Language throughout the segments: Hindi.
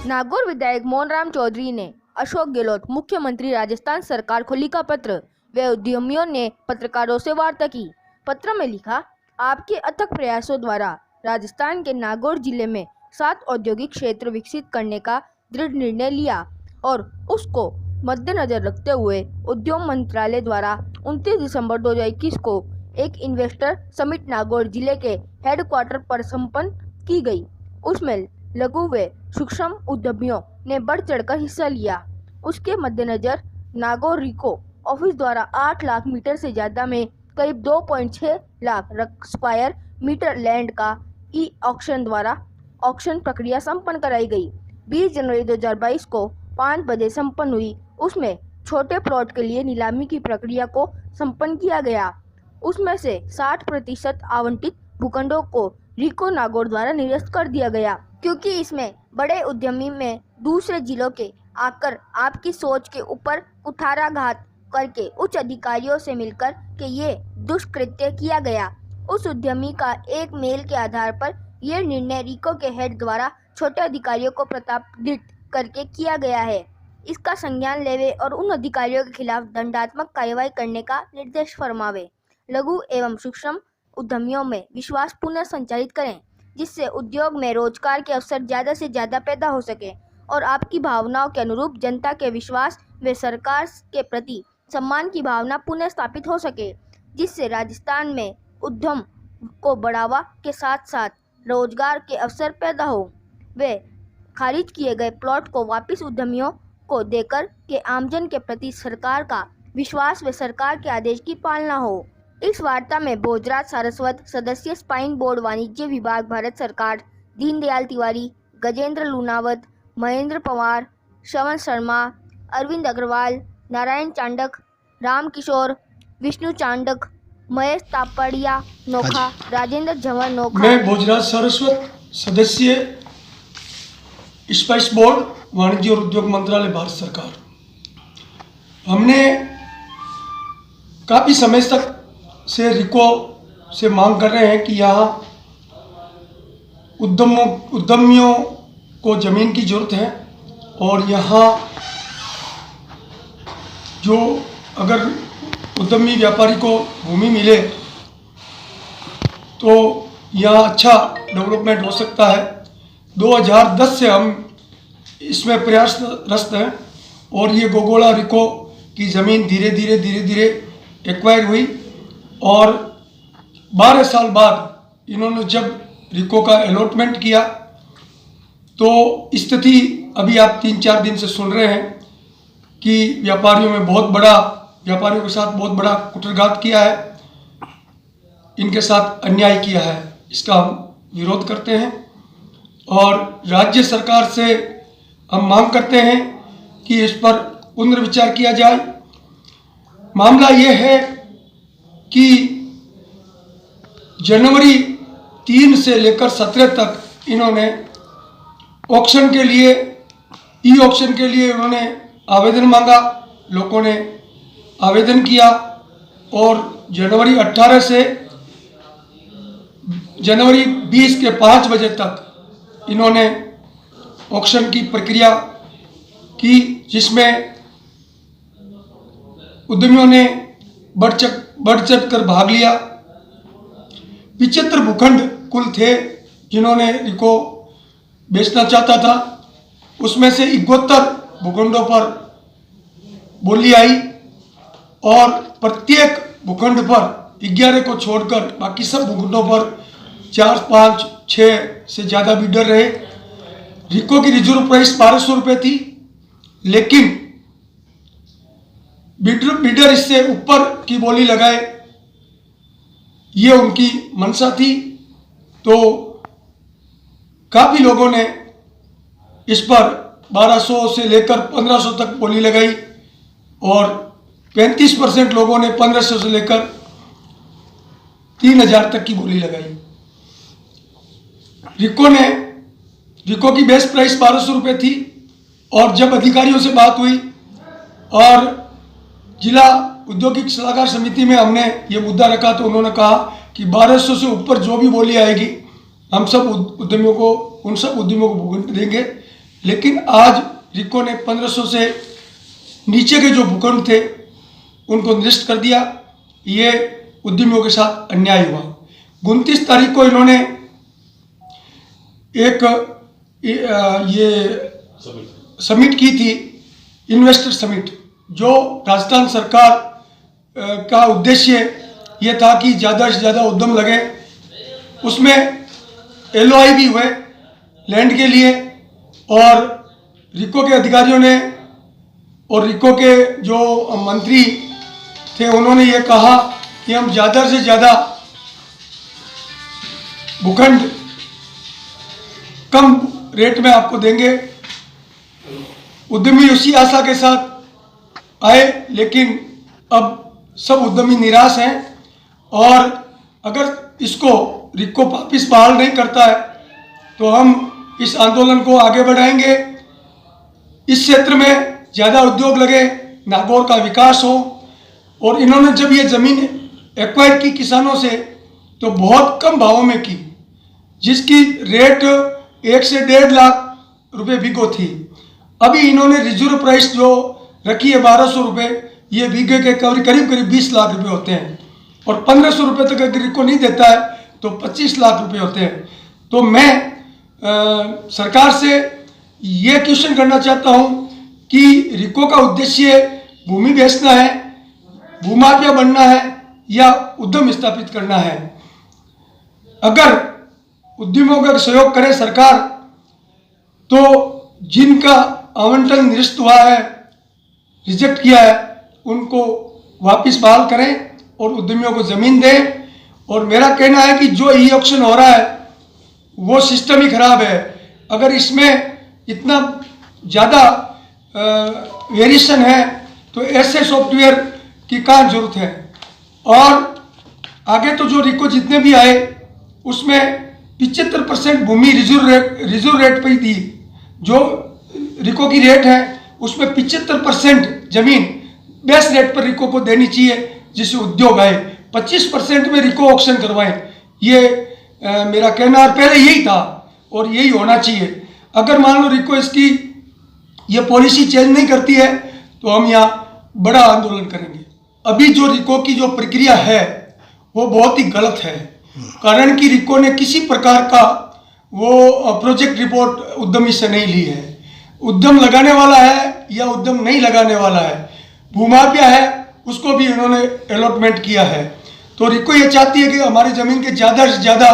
नागौर विधायक मोहनराम चौधरी ने अशोक गहलोत, मुख्यमंत्री राजस्थान सरकार को लिखा पत्र। वे उद्यमियों ने पत्रकारों से वार्ता की। पत्र में लिखा, आपके अथक प्रयासों द्वारा राजस्थान के नागौर जिले में 7 औद्योगिक क्षेत्र विकसित करने का दृढ़ निर्णय लिया और उसको मद्देनजर रखते हुए उद्योग मंत्रालय द्वारा 29 दिसंबर 2021 को एक इन्वेस्टर समिट नागौर जिले के हेडक्वार्टर पर संपन्न की गई। उसमें लघु व सूक्ष्म उद्यमियों ने बढ़ चढ़कर हिस्सा लिया। उसके मद्देनजर नागौर रिको ऑफिस द्वारा 8 लाख मीटर से ज़्यादा में करीब 2.6 लाख स्क्वायर मीटर लैंड का ई ऑक्शन द्वारा ऑक्शन प्रक्रिया संपन्न कराई गई। 20 जनवरी 2022 को 5 बजे संपन्न हुई। उसमें छोटे प्लॉट के लिए नीलामी की प्रक्रिया को संपन्न किया गया। उसमें से 60% आवंटित भूखंडों को रिको नागौर द्वारा निरस्त कर दिया गया, क्योंकि इसमें बड़े उद्यमी में दूसरे जिलों के आकर आपकी सोच के ऊपर कुठाराघात करके उच्च अधिकारियों से मिलकर के ये दुष्कृत्य किया गया। उस उद्यमी का एक मेल के आधार पर यह निर्णय रिको के हेड द्वारा छोटे अधिकारियों को प्रताड़ित करके किया गया है। इसका संज्ञान लेवे और उन अधिकारियों के खिलाफ दंडात्मक कार्रवाई करने का निर्देश फरमावे। लघु एवं सूक्ष्म उद्यमियों में विश्वास पुनः संचालित करें, जिससे उद्योग में रोजगार के अवसर ज़्यादा से ज़्यादा पैदा हो सके और आपकी भावनाओं के अनुरूप जनता के विश्वास व सरकार के प्रति सम्मान की भावना पुनः स्थापित हो सके, जिससे राजस्थान में उद्यम को बढ़ावा के साथ साथ रोजगार के अवसर पैदा हो। वे खारिज किए गए प्लॉट को वापस उद्यमियों को देकर के आमजन के प्रति सरकार का विश्वास व सरकार के आदेश की पालना हो। इस वार्ता में भोजराज सारस्वत, सदस्य स्पाइन बोर्ड वाणिज्य विभाग भारत सरकार, दीनदयाल तिवारी, गजेंद्र लूनावत, महेंद्र पवार, श्रवण शर्मा, अरविंद अग्रवाल, नारायण चांडक, राम किशोर, विष्णु चांडक, महेश तापड़िया नोखा, राजेंद्र झंवर नोखा। मैं भोजराज सारस्वत, सदस्य स्पाइस बोर्ड वाणिज्य और उद्योग मंत्रालय भारत सरकार। हमने काफ़ी समय तक से रिको से मांग कर रहे हैं कि यहाँ उद्यमियों को ज़मीन की ज़रूरत है और यहाँ जो अगर उद्यमी व्यापारी को भूमि मिले तो यहाँ अच्छा डेवलपमेंट हो सकता है। 2010 से हम इसमें प्रयासरत हैं और ये गोगोड़ा रिको की ज़मीन धीरे धीरे एक्वायर हुई और 12 साल बाद इन्होंने जब रिको का अलॉटमेंट किया तो स्थिति अभी आप 3-4 दिन से सुन रहे हैं कि व्यापारियों के साथ बहुत बड़ा कुटरघात किया है, इनके साथ अन्याय किया है। इसका हम विरोध करते हैं और राज्य सरकार से हम मांग करते हैं कि इस पर पुनर्विचार किया जाए। मामला ये है कि जनवरी 3 से लेकर 17 तक इन्होंने ऑक्शन के लिए ई ऑक्शन के लिए उन्होंने आवेदन मांगा, लोगों ने आवेदन किया और जनवरी 18 से जनवरी 20 के 5 बजे तक इन्होंने ऑक्शन की प्रक्रिया की, जिसमें उद्यमियों ने बढ़ चढ़ कर भाग लिया। 75 भूखंड कुल थे जिन्होंने रिको बेचना चाहता था, उसमें से 71 भूखंडों पर बोली आई और प्रत्येक भूखंड पर 11 को छोड़कर बाकी सब भूखंडों पर 4, 5, 6 से ज़्यादा बिडर रहे। रिको की रिजर्व प्राइस 1200 रुपये थी, लेकिन बिडर इससे ऊपर की बोली लगाए, ये उनकी मंशा थी। तो काफ़ी लोगों ने इस पर 1200 से लेकर 1500 तक बोली लगाई और 35% लोगों ने 1500 से लेकर 3000 तक की बोली लगाई। रिको की बेस प्राइस 1200 रुपये थी और जब अधिकारियों से बात हुई और जिला औद्योगिक सलाहकार समिति में हमने ये मुद्दा रखा तो उन्होंने कहा कि 1200 से ऊपर जो भी बोली आएगी हम सब उद्यमियों को उन सब उद्यमियों को भुगतान देंगे, लेकिन आज रिको ने 1500 से नीचे के जो भूखंड थे उनको निरस्त कर दिया। ये उद्यमियों के साथ अन्याय हुआ। 29 तारीख को इन्होंने एक ये समिट की थी, इन्वेस्टर समिट, जो राजस्थान सरकार का उद्देश्य ये था कि ज़्यादा से ज़्यादा उद्यम लगे। उसमें LOI भी हुए लैंड के लिए, और रिको के अधिकारियों ने और रिको के जो मंत्री थे उन्होंने ये कहा कि हम ज़्यादा से ज़्यादा भूखंड कम रेट में आपको देंगे। उद्यमी उसी आशा के साथ आए, लेकिन अब सब उद्यमी निराश हैं। और अगर इसको रिको वापिस बहाल नहीं करता है तो हम इस आंदोलन को आगे बढ़ाएंगे। इस क्षेत्र में ज़्यादा उद्योग लगे, नागौर का विकास हो। और इन्होंने जब ये ज़मीन एक्वायर की किसानों से तो बहुत कम भावों में की, जिसकी रेट 1 से 1.5 लाख रुपए बीघो थी। अभी इन्होंने रिजर्व प्राइस जो रखी है 1200 रुपये, ये बीघे के करीब 20 लाख रुपए होते हैं। और 1500 रुपये तक अगर रिको नहीं देता है तो 25 लाख रुपए होते हैं। तो मैं सरकार से ये क्वेश्चन करना चाहता हूँ कि रिको का उद्देश्य भूमि बेचना है, भूमाफिया बनना है, या उद्यम स्थापित करना है। अगर उद्यमियों का सहयोग करे सरकार, तो जिनका आवंटन निरस्त हुआ है, रिजेक्ट किया है, उनको वापस बहाल करें और उद्यमियों को ज़मीन दें। और मेरा कहना है कि जो ई ऑक्शन हो रहा है वो सिस्टम ही खराब है। अगर इसमें इतना ज़्यादा वेरिएशन है तो ऐसे सॉफ्टवेयर की कहाँ जरूरत है। और आगे तो जो रिको जितने भी आए उसमें 75% भूमि रिजर्व रेट पर ही थी। जो रिको की रेट है उसमें 75% जमीन बेस रेट पर रिको को देनी चाहिए, जिससे उद्योग आए। 25% में रिको ऑक्शन करवाएं, ये मेरा कहना और पहले यही था और यही होना चाहिए। अगर मान लो रिको इसकी ये पॉलिसी चेंज नहीं करती है तो हम यहाँ बड़ा आंदोलन करेंगे। अभी जो रिको की जो प्रक्रिया है वो बहुत ही गलत है, कारण कि रिको ने किसी प्रकार का वो प्रोजेक्ट रिपोर्ट उद्यमी से नहीं ली है। उद्यम लगाने वाला है या उद्यम नहीं लगाने वाला है, भूमाफिया है, उसको भी इन्होंने अलॉटमेंट किया है। तो रिको ये चाहती है कि हमारी ज़मीन के ज़्यादा से ज़्यादा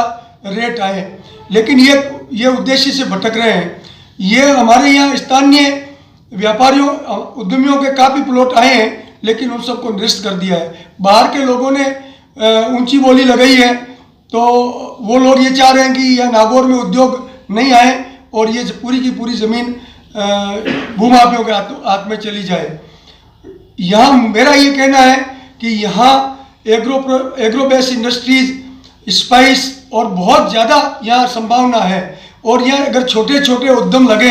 रेट आए, लेकिन ये उद्देश्य से भटक रहे हैं। ये हमारे यहाँ स्थानीय व्यापारियों उद्यमियों के काफ़ी प्लॉट आए हैं, लेकिन उन सबको निरस्त कर दिया है। बाहर के लोगों ने ऊंची बोली लगाई है, तो वो लोग ये चाह रहे हैं कि यह नागौर में उद्योग नहीं आए और ये पूरी की पूरी ज़मीन भूमाफियों के हाथ में चली जाए। यहाँ मेरा ये कहना है कि यहाँ एग्रो बेस्ड इंडस्ट्रीज, स्पाइस और बहुत ज़्यादा यहाँ संभावना है। और यहाँ अगर छोटे छोटे उद्यम लगे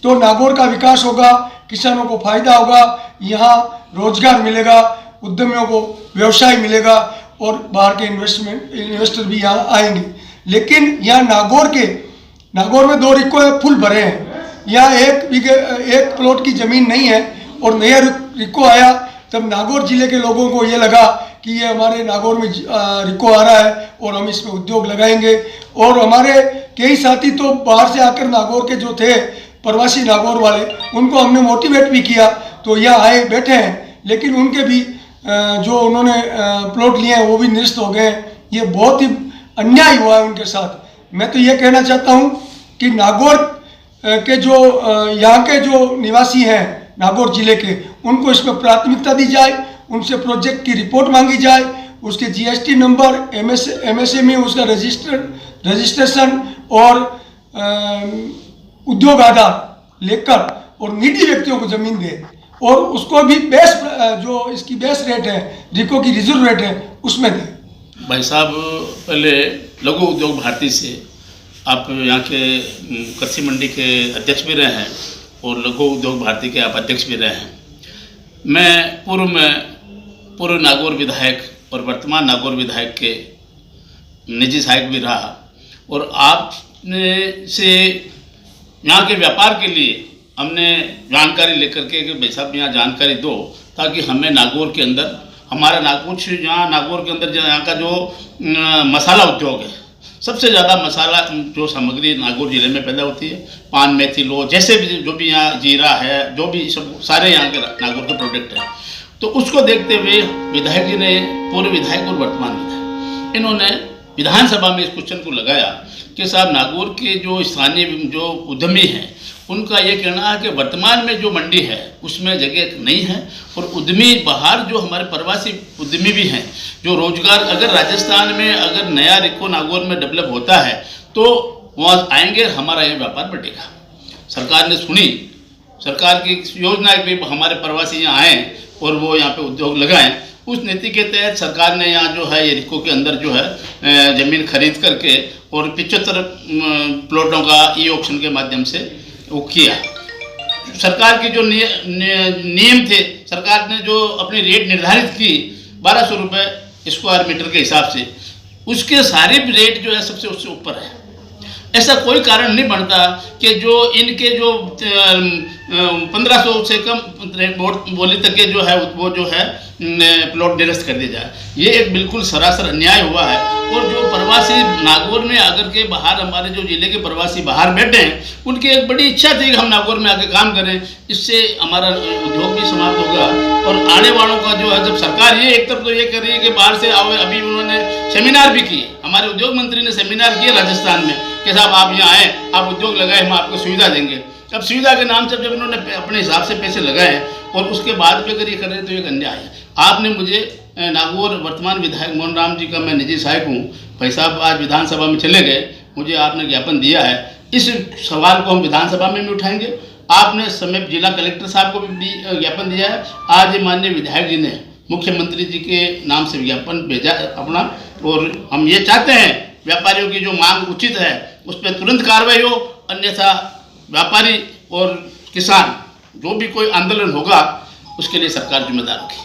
तो नागौर का विकास होगा, किसानों को फायदा होगा, यहाँ रोजगार मिलेगा, उद्यमियों को व्यवसाय मिलेगा और बाहर के इन्वेस्टर भी यहाँ आएंगे। लेकिन यहाँ नागौर में 2 रिको फुल भरे हैं, यहाँ एक प्लॉट की ज़मीन नहीं है। और नया रिको आया तब नागौर जिले के लोगों को ये लगा कि ये हमारे नागौर में रिको आ रहा है और हम इसमें उद्योग लगाएंगे। और हमारे कई साथी तो बाहर से आकर नागौर के जो थे प्रवासी नागौर वाले, उनको हमने मोटिवेट भी किया, तो यहाँ आए बैठे हैं। लेकिन उनके भी जो उन्होंने प्लॉट लिए हैं वो भी निरस्त हो गए। ये बहुत ही अन्याय हुआ है उनके साथ। मैं तो ये कहना चाहता हूँ कि नागौर के जो यहाँ के जो निवासी हैं नागौर जिले के, उनको इसमें प्राथमिकता दी जाए, उनसे प्रोजेक्ट की रिपोर्ट मांगी जाए, उसके GST नंबर, MSME उसका रजिस्ट्रेशन और उद्योग आधार लेकर और निजी व्यक्तियों को ज़मीन दे और उसको भी बेस जो इसकी बेस रेट है, रिको की रिजर्व रेट है, उसमें दे। भाई साहब, पहले लघु उद्योग भारती से आप यहाँ के कृषि मंडी के अध्यक्ष भी रहे हैं और लघु उद्योग भारती के आप अध्यक्ष भी रहे हैं। मैं पूर्व नागौर विधायक और वर्तमान नागौर विधायक के निजी सहायक भी रहा और आपने से यहाँ के व्यापार के लिए हमने जानकारी लेकर के कि भाई साहब यहाँ जानकारी दो, ताकि हमें नागौर के अंदर हमारा कुछ यहाँ नागौर के अंदर यहाँ का जो मसाला उद्योग है, सबसे ज़्यादा मसाला जो सामग्री नागौर जिले में पैदा होती है, पान, मेथी, लो, जैसे भी जो भी यहाँ जीरा है, जो भी सब सारे यहाँ के नागौर के प्रोडक्ट हैं। तो उसको देखते हुए विधायक जी ने, पूर्व विधायक और वर्तमान विधायक, इन्होंने विधानसभा में इस क्वेश्चन को लगाया कि साहब नागौर के जो स्थानीय जो उद्यमी हैं उनका ये कहना है कि वर्तमान में जो मंडी है उसमें जगह नहीं है, और उद्यमी बाहर जो हमारे प्रवासी उद्यमी भी हैं, जो रोजगार अगर राजस्थान में अगर नया रिको नागौर में डेवलप होता है तो वहाँ आएंगे, हमारा ये व्यापार बढ़ेगा। सरकार ने सुनी, सरकार की योजना है कि हमारे प्रवासी यहाँ आएँ और वो यहाँ पे उद्योग लगाएं। उस नीति के तहत सरकार ने यहाँ जो है ये रिको के अंदर जो है ज़मीन खरीद करके और 75 प्लॉटों का ई ऑक्शन के माध्यम से वो किया। सरकार की जो नियम थे, सरकार ने जो अपनी रेट निर्धारित की 1200 रुपये स्क्वायर मीटर के हिसाब से, उसके सारे रेट जो है सबसे उससे ऊपर है। ऐसा कोई कारण नहीं बनता कि जो इनके जो 1500 से कम बोली तक के जो है वो जो है प्लॉट निरस्त कर दिया जाए। ये एक बिल्कुल सरासर अन्याय हुआ है। और जो प्रवासी नागौर में अगर के बाहर, हमारे जो जिले के प्रवासी बाहर बैठे हैं, उनकी एक बड़ी इच्छा थी कि हम नागौर में आके काम करें, इससे हमारा उद्योग भी समाप्त होगा। और आने वालों का जो है, जब सरकार ये एक तरफ तो ये कर रही है कि बाहर से आओ, अभी उन्होंने सेमिनार भी किए, हमारे उद्योग मंत्री ने सेमिनार किए राजस्थान में कि साहब आप यहाँ आए, आप उद्योग लगाए, हम आपको सुविधा देंगे। अब सुविधा के नाम से जब इन्होंने अपने हिसाब से पैसे लगाए और उसके बाद भी अगर ये कर रहे हैं तो ये अन्याय है। आपने मुझे नागौर वर्तमान विधायक मोहन राम जी का मैं निजी सहायक हूँ, भाई साहब आज विधानसभा में चले गए, मुझे आपने ज्ञापन दिया है, इस सवाल को हम विधानसभा में भी उठाएंगे। आपने समय जिला कलेक्टर साहब को भी ज्ञापन दिया है, आज माननीय विधायक जी ने मुख्यमंत्री जी के नाम से ज्ञापन भेजा अपना, और हम ये चाहते हैं व्यापारियों की जो मांग उचित है उस पर तुरंत कार्रवाई हो, अन्यथा व्यापारी और किसान जो भी कोई आंदोलन होगा उसके लिए सरकार जिम्मेदार होगी।